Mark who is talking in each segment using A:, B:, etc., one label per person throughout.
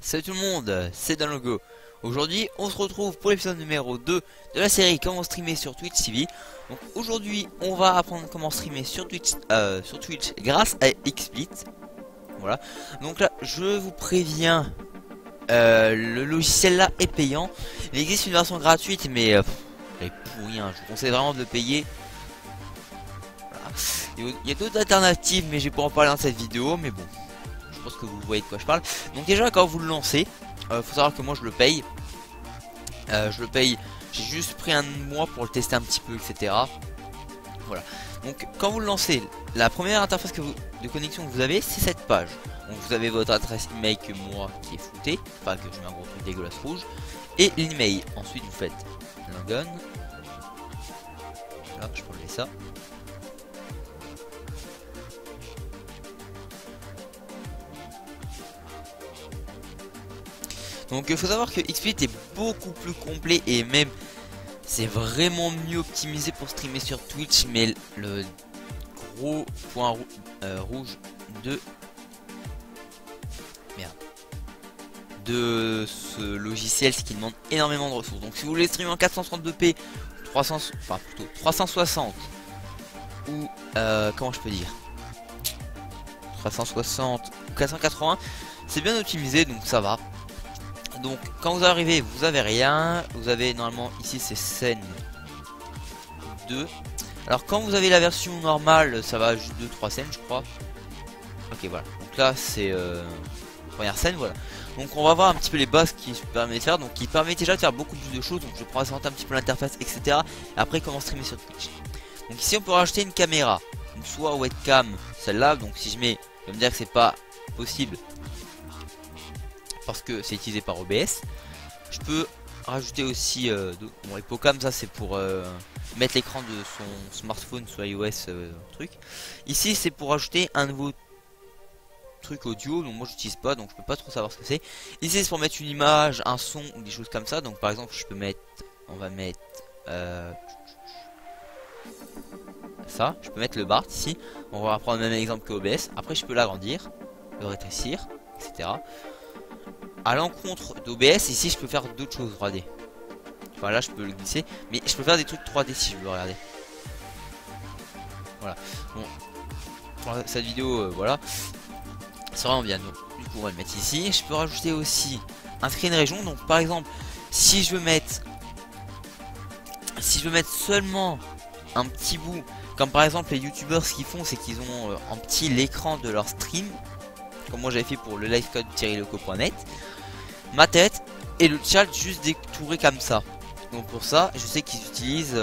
A: Salut tout le monde, c'est Danlogo. Aujourd'hui on se retrouve pour l'épisode numéro 2 de la série comment streamer sur Twitch TV. Donc aujourd'hui on va apprendre comment streamer sur Twitch, grâce à XSplit. Voilà, donc là je vous préviens, le logiciel là est payant. Il existe une version gratuite mais elle est pourrie, hein. Je vous conseille vraiment de le payer. Voilà. Il y a d'autres alternatives mais je vais pas en parler dans cette vidéo, mais bon, je pense que vous voyez de quoi je parle. Donc déjà quand vous le lancez, faut savoir que moi je le paye. J'ai juste pris un mois pour le tester un petit peu, etc. Voilà. Donc quand vous le lancez, la première interface de connexion que vous avez, c'est cette page. Donc vous avez votre adresse email que moi qui est floutée, enfin que je mets un gros truc dégueulasse rouge, et l'email. Ensuite vous faites login. Là, je peux enlever ça. Donc il faut savoir que XSplit est beaucoup plus complet et même c'est vraiment mieux optimisé pour streamer sur Twitch, mais le gros point rouge de ce logiciel, c'est qu'il demande énormément de ressources. Donc si vous voulez streamer en 432p, 360 ou comment je peux dire 360 ou 480, c'est bien optimisé, donc ça va. Donc quand vous arrivez, vous avez rien. Vous avez normalement ici c'est scène 2. Alors quand vous avez la version normale, ça va juste 2-3 scènes je crois. Ok, voilà, donc là c'est première scène, voilà. Donc on va voir un petit peu les bases qui permettent de faire. Donc il permet déjà de faire beaucoup plus de choses. Donc je vais présenter un petit peu l'interface, etc. Et après comment streamer sur Twitch. Donc ici on peut rajouter une caméra, donc soit webcam, celle-là. Donc si je mets, je vais me dire que c'est pas possible parce que c'est utilisé par OBS. Je peux rajouter aussi bon, Epocam, ça c'est pour mettre l'écran de son smartphone sur iOS truc. Ici c'est pour ajouter un nouveau truc audio, donc moi j'utilise pas, donc je peux pas trop savoir ce que c'est. Ici c'est pour mettre une image, un son ou des choses comme ça. Donc par exemple je peux mettre, on va mettre ça, je peux mettre le BART ici. On va prendre le même exemple que OBS. Après je peux l'agrandir, le rétrécir, etc. À l'encontre d'OBS, ici je peux faire d'autres choses 3D. Enfin là je peux le glisser, mais je peux faire des trucs 3D si je veux, regarder. Voilà. Bon, pour cette vidéo, voilà, c'est vraiment bien. Donc du coup on va le mettre ici. Je peux rajouter aussi un screen région. Donc par exemple, si je veux mettre seulement un petit bout, comme par exemple les youtubeurs, ce qu'ils font c'est qu'ils ont en petit l'écran de leur stream, comme moi j'avais fait pour le livecode-loco.net, ma tête et le chat juste détouré comme ça. Donc pour ça je sais qu'ils utilisent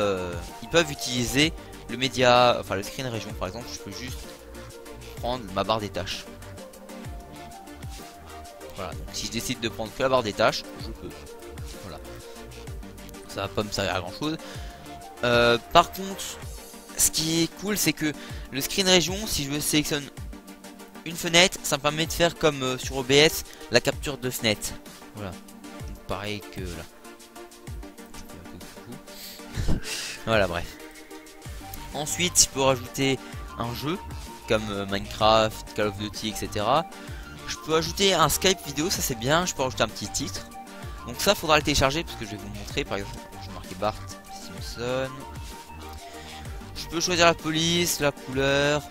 A: ils peuvent utiliser le média, enfin le screen région. Par exemple je peux juste prendre ma barre des tâches. Voilà, donc si je décide de prendre que la barre des tâches, je peux. Voilà, ça va pas me servir à grand chose. Par contre ce qui est cool c'est que le screen région, si je sélectionne une fenêtre, ça me permet de faire comme sur OBS la capture de fenêtre. Voilà, donc pareil que là. Voilà, bref. Ensuite je peux rajouter un jeu comme Minecraft, Call of Duty, etc. Je peux ajouter un Skype vidéo, ça c'est bien. Je peux rajouter un petit titre. Donc ça faudra le télécharger parce que je vais vous montrer. Par exemple je vais marquer Bart Simpson. Je peux choisir la police, la couleur,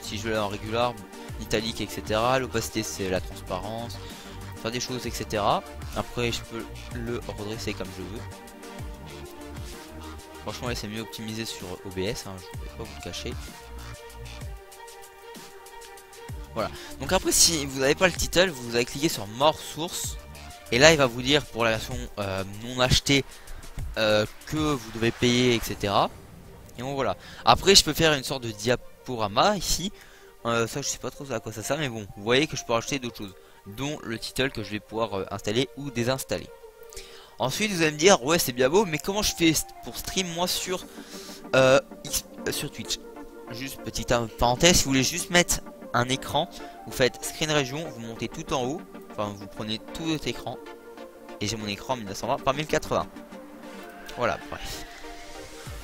A: si je veux en régular, italique, etc. L'opacité c'est la transparence, faire des choses, etc. Après je peux le redresser comme je veux. Franchement c'est mieux optimisé sur OBS, hein, je vais pas vous le cacher. Voilà, donc après si vous n'avez pas le title, vous allez cliquer sur More Source. Et là il va vous dire pour la version non achetée que vous devez payer, etc. Et bon voilà. Après je peux faire une sorte de diaporama ici. Ça je sais pas trop à quoi ça sert, mais bon, vous voyez que je peux rajouter d'autres choses, dont le title que je vais pouvoir installer ou désinstaller. Ensuite vous allez me dire ouais c'est bien beau, mais comment je fais pour stream moi sur Twitch? Juste petite parenthèse, si vous voulez juste mettre un écran, vous faites screen région, vous montez tout en haut, enfin vous prenez tout votre écran, et j'ai mon écran 1920 par 1080. Voilà, bref.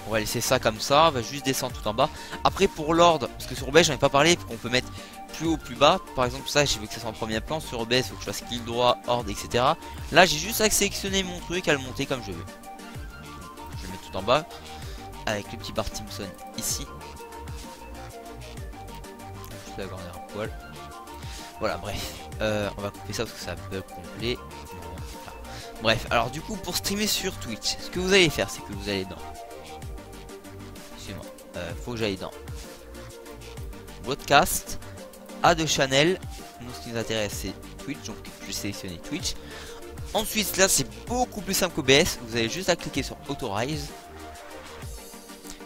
A: On va laisser ça comme ça, on va juste descendre tout en bas. Après pour l'ordre, parce que sur OBS j'en ai pas parlé, qu'on peut mettre plus haut, plus bas. Par exemple ça, je veux que ça soit en premier plan. Sur OBS, il faut que je fasse clic droit, ordre, etc. Là j'ai juste à sélectionner mon truc, à le monter comme je veux. Je le mets tout en bas, avec le petit Bart Simpson ici. Je vais agrandir un poil. Voilà, bref. On va couper ça parce que ça bug complet. Voilà. Bref, alors du coup pour streamer sur Twitch, ce que vous allez faire, c'est que vous allez dans... Excusez-moi, faut que j'aille dans Broadcast, Add de Channel. Nous ce qui nous intéresse c'est Twitch, donc je vais sélectionner Twitch. Ensuite là c'est beaucoup plus simple qu'OBS, vous avez juste à cliquer sur Authorize.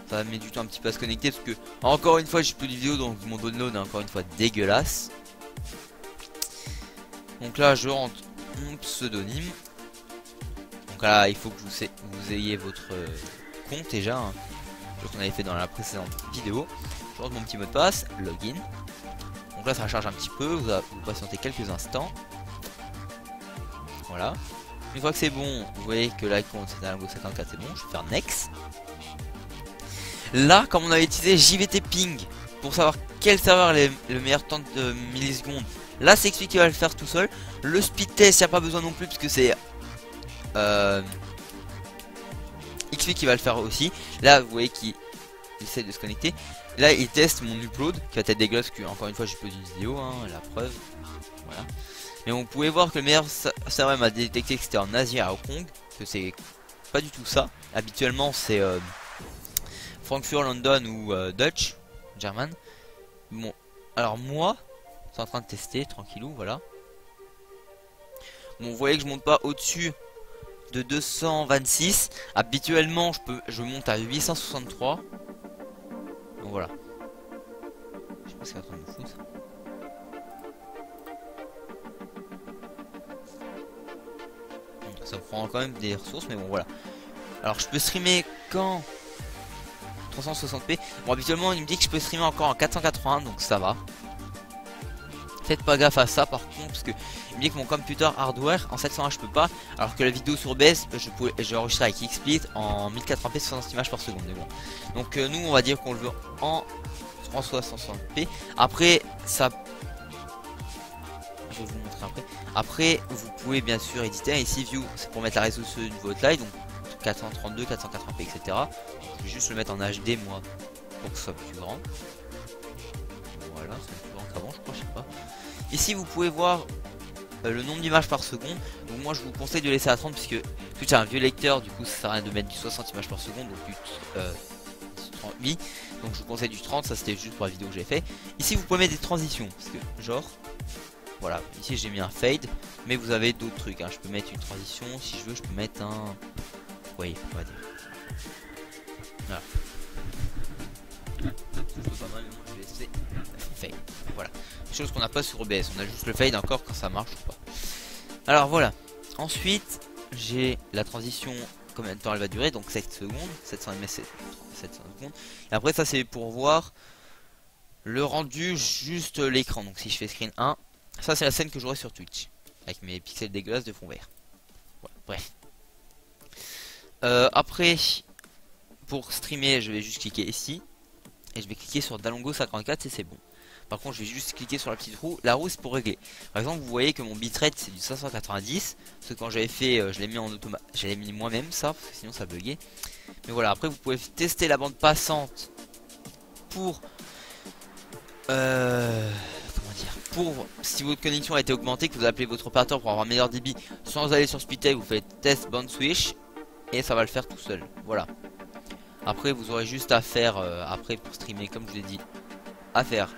A: Ça va mettre du temps un petit peu à se connecter parce que encore une fois j'ai plus de vidéos, donc mon download est encore une fois dégueulasse. Donc là je rentre mon pseudonyme. Donc là il faut que vous ayez votre compte déjà, hein, ce qu'on avait fait dans la précédente vidéo. Je rentre mon petit mot de passe, login. Donc là ça charge un petit peu, vous patientez quelques instants. Voilà. Une fois que c'est bon, vous voyez que l'icône c'est Dalango 54, c'est bon, je vais faire next. Là comme on avait utilisé JVT ping pour savoir quel serveur est le meilleur temps de millisecondes, là c'est XP qui va le faire tout seul. Le speed test, il n'y a pas besoin non plus puisque c'est XP qui va le faire aussi. Là vous voyez qu'il essaie de se connecter. Là il teste mon upload qui va être dégueulasse, que encore une fois j'ai posé une vidéo, hein, la preuve. Voilà. Mais vous pouvez voir que le meilleur serveur m'a détecté que c'était en Asie à Hong Kong, que c'est pas du tout ça. Habituellement c'est Frankfurt, London ou Dutch, German. Bon, alors moi, c'est en train de tester, tranquillou, voilà. Bon, vous voyez que je monte pas au-dessus de 226. Habituellement, je monte à 863. Donc voilà. Je sais pas ce qu'il est en train de me foutre. Ça prend quand même des ressources, mais bon, voilà. Alors, je peux streamer quand 360p. Bon, habituellement il me dit que je peux streamer encore en 480, donc ça va. Faites pas gaffe à ça par contre, parce que il me dit que mon computer hardware en 720 je peux pas, alors que la vidéo sur OBS j'ai enregistré avec XSplit en 1080p 60 images par seconde. Mais bon. Donc nous on va dire qu'on le veut en 360p. Après ça, je vais vous montrer après. Après vous pouvez bien sûr éditer ici view, c'est pour mettre la résolution de votre live, donc 432, 480p, etc. Donc, je vais juste le mettre en HD moi pour que ce soit plus grand. Voilà, c'est plus grand qu'avant, je crois, je sais pas. Ici, vous pouvez voir le nombre d'images par seconde. Donc, moi, je vous conseille de laisser à 30 puisque c'est un vieux lecteur, du coup, ça sert à rien de mettre du 60 images par seconde, donc du 30 000. Donc, je vous conseille du 30, ça c'était juste pour la vidéo que j'ai fait. Ici, vous pouvez mettre des transitions parce que, genre, voilà, ici j'ai mis un fade, mais vous avez d'autres trucs. Hein. Je peux mettre une transition, si je veux, je peux mettre un. Oui, on va dire. Voilà. Je peux pas mal, mais moi je vais laisser fade. Voilà. Chose qu'on n'a pas sur OBS. On a juste le fade encore quand ça marche ou pas. Alors voilà. Ensuite, j'ai la transition. Combien de temps elle va durer? Donc 7 secondes. 700 ms, 700 secondes. Et après, ça c'est pour voir le rendu, juste l'écran. Donc si je fais screen 1, ça c'est la scène que j'aurai sur Twitch. Avec mes pixels dégueulasses de fond vert. Voilà. Bref. Après, pour streamer, je vais juste cliquer ici et je vais cliquer sur Dalango 54 et c'est bon. Par contre, je vais juste cliquer sur la petite roue. La roue, c'est pour régler. Par exemple, vous voyez que mon bitrate c'est du 590. Parce que quand j'avais fait, je l'ai mis en automatique. J'avais mis moi-même ça, parce que sinon ça buguait. Mais voilà, après vous pouvez tester la bande passante pour comment dire, pour si votre connexion a été augmentée, que vous appelez votre opérateur pour avoir un meilleur débit sans aller sur Speedtech, vous faites test band switch et ça va le faire tout seul. Voilà. Après vous aurez juste à faire après pour streamer comme je l'ai dit, à faire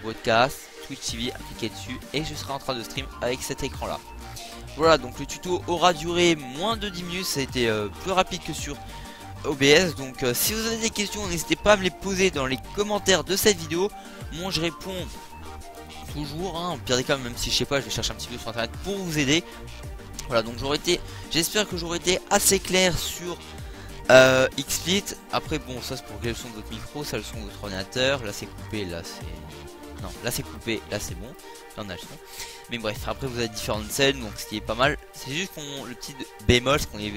A: broadcast, Twitch TV, à cliquer dessus et je serai en train de stream avec cet écran là. Voilà, donc le tuto aura duré moins de 10 minutes, ça a été plus rapide que sur OBS. Donc si vous avez des questions, n'hésitez pas à me les poser dans les commentaires de cette vidéo. Moi je réponds toujours, hein, au pire des cas, même si je sais pas, je vais chercher un petit peu sur internet pour vous aider. Voilà, donc j'espère que j'aurais été assez clair sur XSplit. Après bon, ça c'est pour régler le son de votre micro, ça le son de votre ordinateur. Là c'est coupé, là c'est... Non, là c'est coupé, là c'est bon. Là on a le son. Mais bref, après vous avez différentes scènes, donc ce qui est pas mal. C'est juste qu'on le petit bémol, ce qu'on est...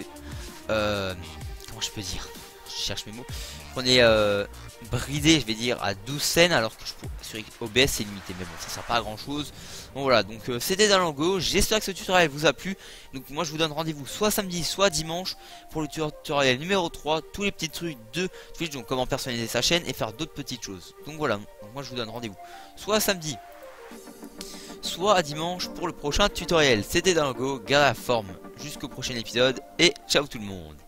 A: comment je peux dire? cherche mes mots. Prenez bridé, je vais dire, à 12 scènes, alors que sur OBS c'est limité, mais bon, ça sert pas à grand chose. Bon voilà, donc c'était Dalango, j'espère que ce tutoriel vous a plu. Donc moi je vous donne rendez-vous soit samedi, soit dimanche pour le tutoriel numéro 3, tous les petits trucs de Twitch, donc comment personnaliser sa chaîne et faire d'autres petites choses. Donc voilà, donc moi je vous donne rendez-vous soit samedi, soit à dimanche pour le prochain tutoriel. C'était Dalango, gardez la forme jusqu'au prochain épisode et ciao tout le monde.